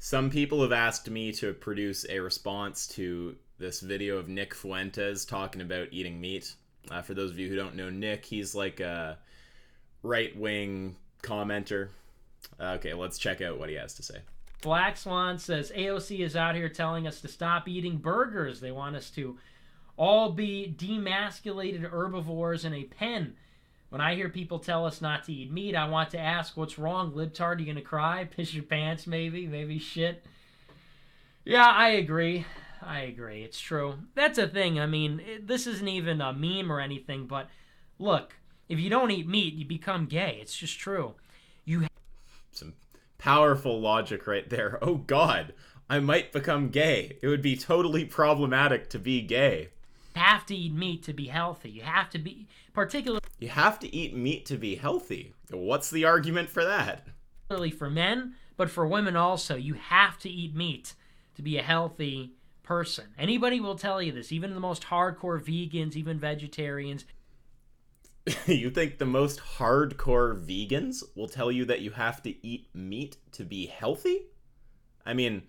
Some people have asked me to produce a response to this video of Nick Fuentes talking about eating meat. For those of you who don't know Nick, he's like a right-wing commenter. Okay, let's check out what he has to say. Black Swan says AOC is out here telling us to stop eating burgers. They want us to all be demasculated herbivores in a pen. When I hear people tell us not to eat meat, I want to ask, what's wrong, libtard? You gonna cry? Piss your pants, maybe? Maybe shit? Yeah, I agree. It's true. That's a thing. I mean, this isn't even a meme or anything, but look, if you don't eat meat, you become gay. It's just true. Some powerful logic right there. Oh God, I might become gay. It would be totally problematic to be gay. You have to eat meat to be healthy. You have to be You have to eat meat to be healthy. What's the argument for that? Particularly for men, but for women also. You have to eat meat to be a healthy person. Anybody will tell you this, even the most hardcore vegans, even vegetarians. You think the most hardcore vegans will tell you that you have to eat meat to be healthy? I mean,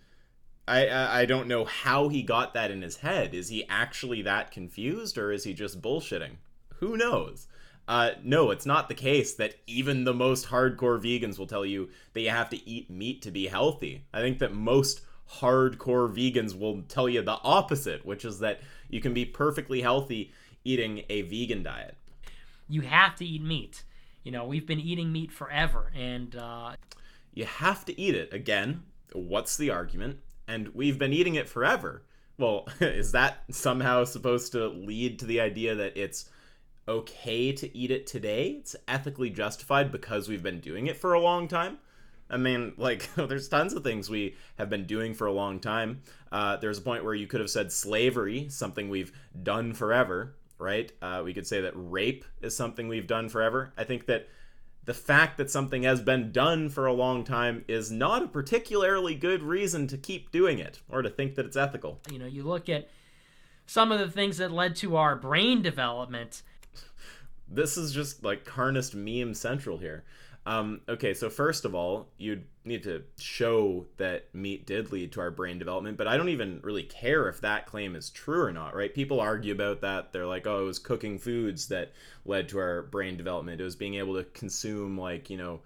I don't know how he got that in his head. Is he actually that confused, or is he just bullshitting? Who knows? No, it's not the case that even the most hardcore vegans will tell you that you have to eat meat to be healthy. I think that most hardcore vegans will tell you the opposite, which is that you can be perfectly healthy eating a vegan diet. You have to eat meat. You know, we've been eating meat forever, and you have to eat it. Again, what's the argument? And we've been eating it forever. Well, is that somehow supposed to lead to the idea that it's okay to eat it today? It's ethically justified because we've been doing it for a long time? I mean, like, there's tons of things we have been doing for a long time. There's a point where you could have said slavery, something we've done forever, right? We could say that rape is something we've done forever. I think that the fact that something has been done for a long time is not a particularly good reason to keep doing it or to think that it's ethical. You know, you look at some of the things that led to our brain development. This is just like Carnist meme central here. Okay, so first of all, you'd need to show that meat did lead to our brain development, but I don't even really care if that claim is true or not, right? People argue about that. They're like, oh, it was cooking foods that led to our brain development. It was being able to consume, like, you know,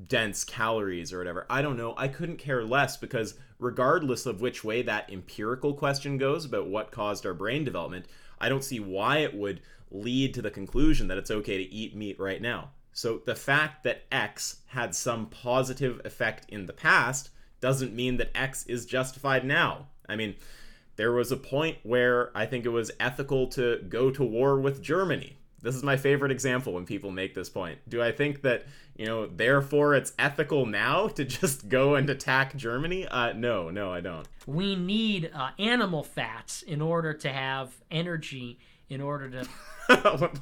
dense calories or whatever. I don't know. I couldn't care less, because regardless of which way that empirical question goes about what caused our brain development, I don't see why it would lead to the conclusion that it's okay to eat meat right now. So the fact that X had some positive effect in the past doesn't mean that X is justified now. I mean, there was a point where I think it was ethical to go to war with Germany. This is my favorite example when people make this point. Do I think that, you know, therefore it's ethical now to just go and attack Germany? No, I don't. We need animal fats in order to have energy, in order to...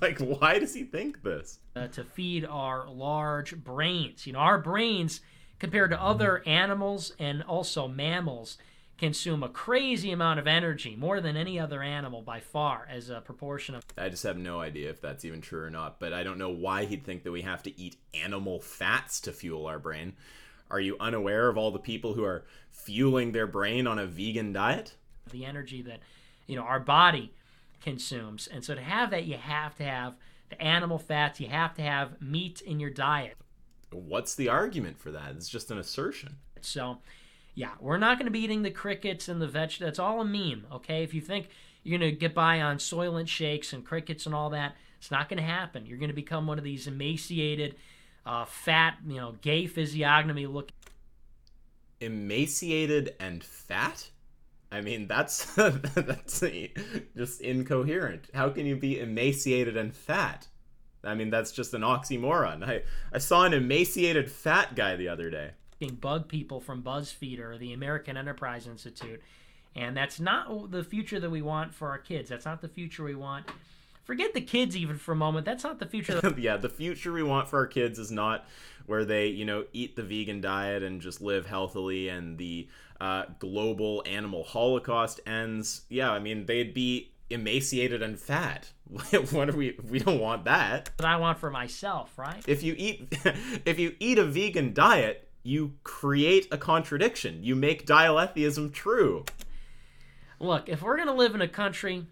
Like, why does he think this? To feed our large brains. You know, our brains, compared to other animals and also mammals, consume a crazy amount of energy, more than any other animal by far, as a proportion of... I just have no idea if that's even true or not, but I don't know why he'd think that we have to eat animal fats to fuel our brain. Are you unaware of all the people who are fueling their brain on a vegan diet? The energy that, you know, our body consumes. And so to have that, you have to have the animal fats, you have to have meat in your diet. What's the argument for that? It's just an assertion. So, yeah, we're not going to be eating the crickets and the vegetables. That's all a meme, okay? If you think you're going to get by on Soylent shakes and crickets and all that, it's not going to happen. You're going to become one of these emaciated, fat, you know, gay physiognomy looking. Emaciated and fat? I mean, that's just incoherent. How can you be emaciated and fat? I mean, that's just an oxymoron. I saw an emaciated fat guy the other day. Bug people from BuzzFeed or the American Enterprise Institute. And that's not the future that we want for our kids. That's not the future we want. Forget the kids even for a moment. That's not the future. Yeah, the future we want for our kids is not where they, you know, eat the vegan diet and just live healthily and the global animal holocaust ends. Yeah, I mean, they'd be emaciated and fat. What are we don't want that. What I want for myself, right? If you eat a vegan diet, you create a contradiction. You make dialetheism true. Look, if we're going to live in a country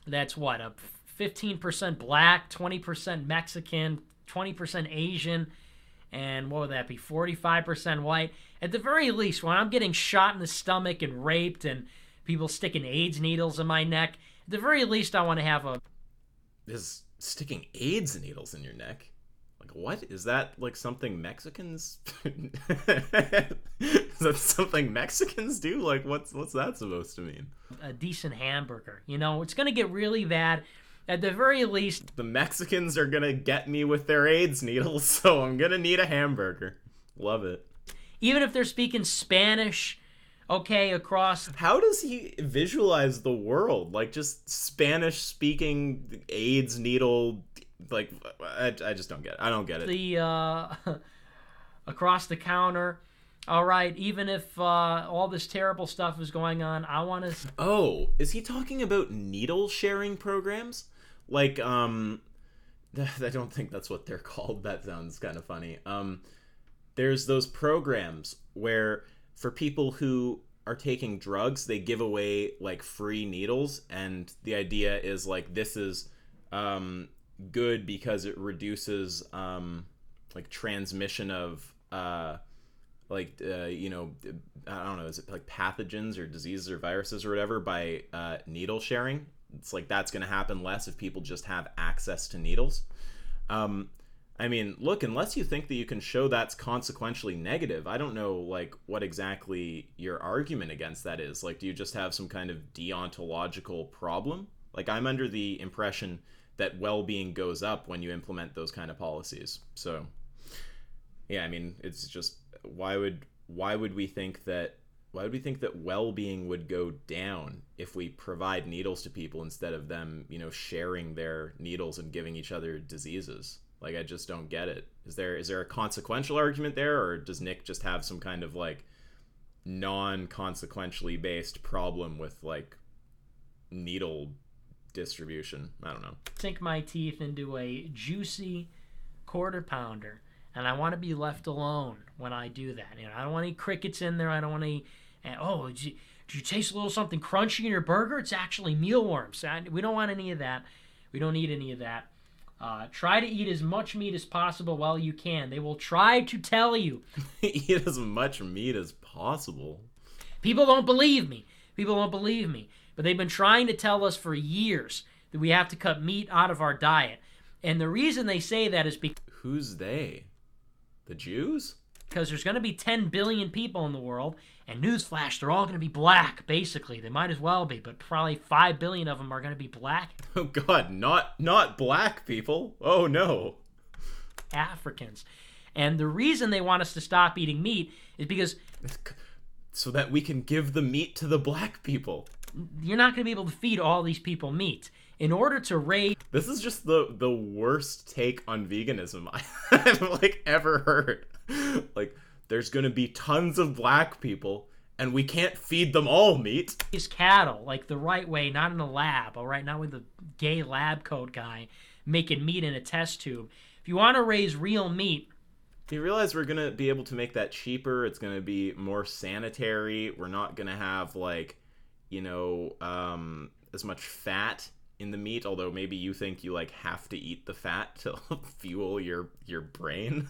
that's what, a 15% black, 20% Mexican, 20% Asian, and what would that be, 45% white? At the very least, when I'm getting shot in the stomach and raped and people sticking AIDS needles in my neck, at the very least I want to have a... Is sticking AIDS needles in your neck? Like, what? Is that, like, something Mexicans... Is that something Mexicans do? Like, what's that supposed to mean? A decent hamburger. You know, it's going to get really bad. At the very least... The Mexicans are going to get me with their AIDS needles, so I'm going to need a hamburger. Love it. Even if they're speaking Spanish, okay, across... How does he visualize the world? Like, just Spanish-speaking AIDS needle... Like, I just don't get it. I don't get it. The, across the counter... All right, even if all this terrible stuff is going on, I want to... Oh, is he talking about needle sharing programs? Like, I don't think that's what they're called. That sounds kind of funny. There's those programs where for people who are taking drugs, they give away, like, free needles. And the idea is, like, this is good because it reduces, like, transmission of... you know, I don't know, is it like pathogens or diseases or viruses or whatever by needle sharing? It's like that's going to happen less if people just have access to needles. I mean, look, unless you think that you can show that's consequentially negative, I don't know, like, what exactly your argument against that is. Like, do you just have some kind of deontological problem? Like, I'm under the impression that well-being goes up when you implement those kind of policies. So, yeah, I mean, it's just... Why would we think that well-being would go down if we provide needles to people instead of them, you know, sharing their needles and giving each other diseases? Like, I just don't get it. Is there a consequential argument there, or does Nick just have some kind of, like, non-consequentially based problem with, like, needle distribution? I don't know. Sink my teeth into a juicy quarter pounder, and I want to be left alone when I do that. You know, I don't want any crickets in there. I don't want any... did you taste a little something crunchy in your burger? It's actually mealworms. We don't want any of that. We don't need any of that. Try to eat as much meat as possible while you can. They will try to tell you. Eat as much meat as possible. People don't believe me. But they've been trying to tell us for years that we have to cut meat out of our diet. And the reason they say that is because... Who's they? The Jews? Because there's going to be 10 billion people in the world, and newsflash, they're all going to be black, basically. They might as well be, but probably 5 billion of them are going to be black. Oh, God, not black people. Oh, no. Africans. And the reason they want us to stop eating meat is because... So that we can give the meat to the black people. You're not going to be able to feed all these people meat. In order to raise... This is just the worst take on veganism I've, like, ever heard. Like, there's gonna be tons of black people, and we can't feed them all meat. These cattle, like, the right way, not in a lab, all right? Not with the gay lab coat guy making meat in a test tube. If you want to raise real meat... You realize we're gonna be able to make that cheaper. It's gonna be more sanitary. We're not gonna have, like, you know, as much fat in the meat, although maybe you think you, like, have to eat the fat to fuel your brain.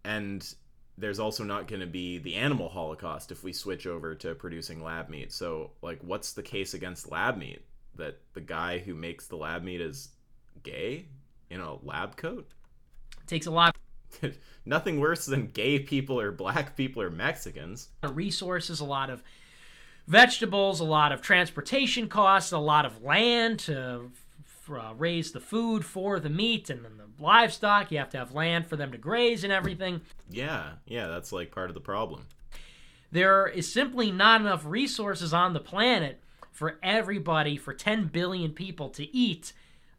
And there's also not going to be the animal holocaust if we switch over to producing lab meat. So, like, what's the case against lab meat? That the guy who makes the lab meat is gay in a lab coat? It takes a lot. Nothing worse than gay people or black people or Mexicans. Resources, a lot of vegetables, a lot of transportation costs, a lot of land to raise the food for the meat, and then the livestock. You have to have land for them to graze and everything. Yeah, that's like part of the problem. There is simply not enough resources on the planet for everybody, for 10 billion people to eat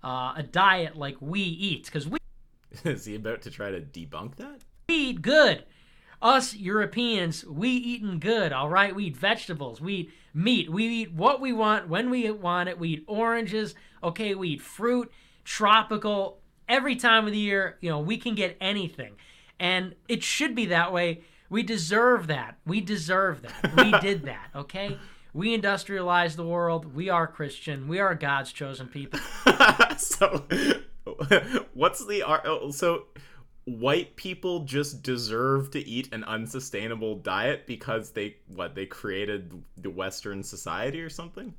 a diet like we eat. Because we... Is he about to try to debunk that? We eat good. Us Europeans, we eating good, all right? We eat vegetables, we eat meat, we eat what we want, when we want it. We eat oranges, okay? We eat fruit, tropical, every time of the year, you know, we can get anything. And it should be that way. We deserve that. We deserve that. We did that, okay? We industrialized the world. We are Christian. We are God's chosen people. So, what's the... So, white people just deserve to eat an unsustainable diet because they created the Western society or something?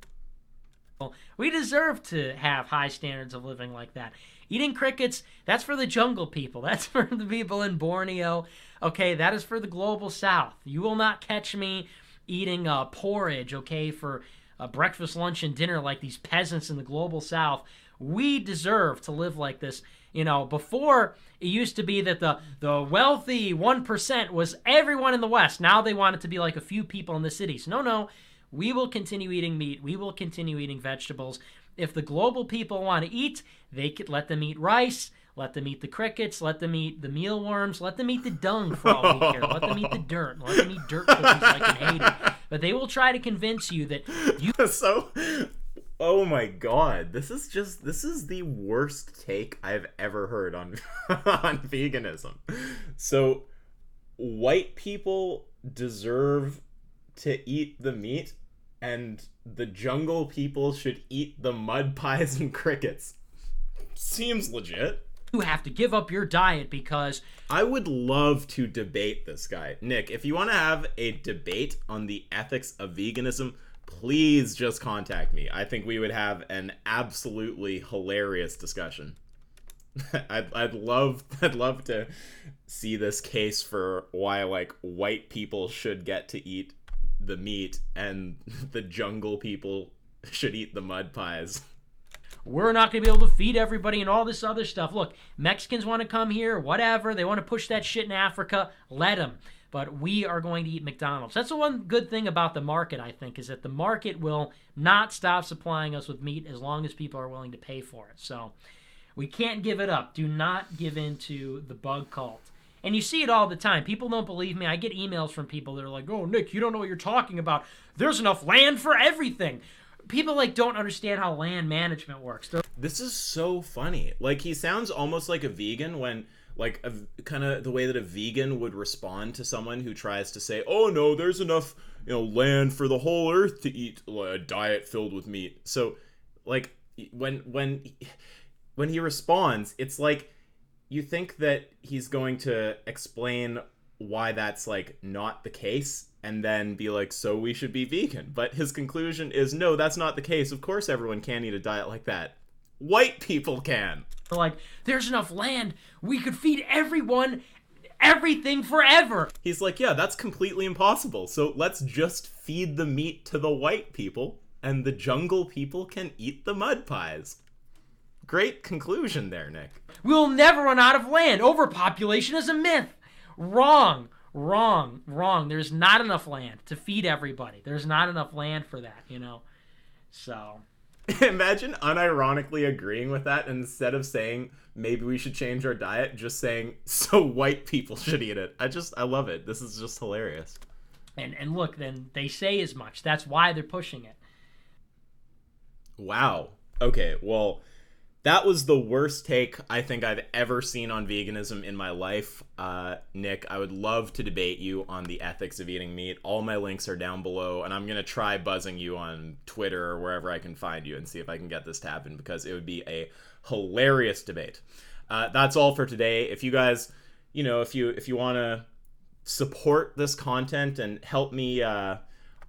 We deserve to have high standards of living like that. Eating crickets, that's for the jungle people. That's for the people in Borneo. Okay, that is for the global south. You will not catch me eating porridge, okay, for breakfast, lunch, and dinner like these peasants in the global south. We deserve to live like this. You know, before it used to be that the wealthy 1% was everyone in the West. Now they want it to be like a few people in the cities. No. We will continue eating meat. We will continue eating vegetables. If the global people want to eat, they could let them eat rice, let them eat the crickets, let them eat the mealworms, let them eat the dung for all we care. Let them eat the dirt. Let them eat dirt cookies like in Haiti. But they will try to convince you that you... So, oh my god, this is the worst take I've ever heard on on veganism. So, white people deserve to eat the meat, and the jungle people should eat the mud pies and crickets. Seems legit. You have to give up your diet because... I would love to debate this guy. Nick, if you want to have a debate on the ethics of veganism, please just contact me. I think we would have an absolutely hilarious discussion. I'd love to see this case for why, like, white people should get to eat the meat and the jungle people should eat the mud pies. We're not going to be able to feed everybody and all this other stuff. Look, Mexicans want to come here, whatever. They want to push that shit in Africa. Let them. But we are going to eat McDonald's. That's the one good thing about the market, I think, is that the market will not stop supplying us with meat as long as people are willing to pay for it. So we can't give it up. Do not give in to the bug cult. And you see it all the time. People don't believe me. I get emails from people that are like, oh, Nick, you don't know what you're talking about. There's enough land for everything. People, like, don't understand how land management works. This is so funny. Like, he sounds almost like a vegan when, like, kind of the way that a vegan would respond to someone who tries to say, oh, no, there's enough, land for the whole earth to eat a diet filled with meat. So, like, when he responds, it's like, you think that he's going to explain why that's, like, not the case, and then be like, so we should be vegan. But his conclusion is, no, that's not the case. Of course everyone can eat a diet like that. White people can. Like, there's enough land. We could feed everyone everything forever. He's like, yeah, that's completely impossible. So let's just feed the meat to the white people, and the jungle people can eat the mud pies. Great conclusion there, Nick. We'll never run out of land. Overpopulation is a myth. Wrong. There's not enough land to feed everybody. There's not enough land for that, So... Imagine unironically agreeing with that, and instead of saying, maybe we should change our diet, just saying, so white people should eat it. I love it. This is just hilarious. And look, then they say as much. That's why they're pushing it. Wow. Okay, well... That was the worst take I think I've ever seen on veganism in my life. Nick, I would love to debate you on the ethics of eating meat. All my links are down below, and I'm going to try buzzing you on Twitter or wherever I can find you and see if I can get this to happen, because it would be a hilarious debate. That's all for today. If you guys, if you want to support this content and help me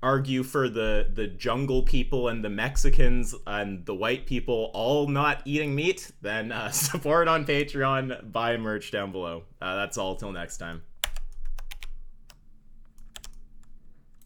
argue for the jungle people and the Mexicans and the white people all not eating meat, then support on Patreon, buy merch down below. That's all till next time.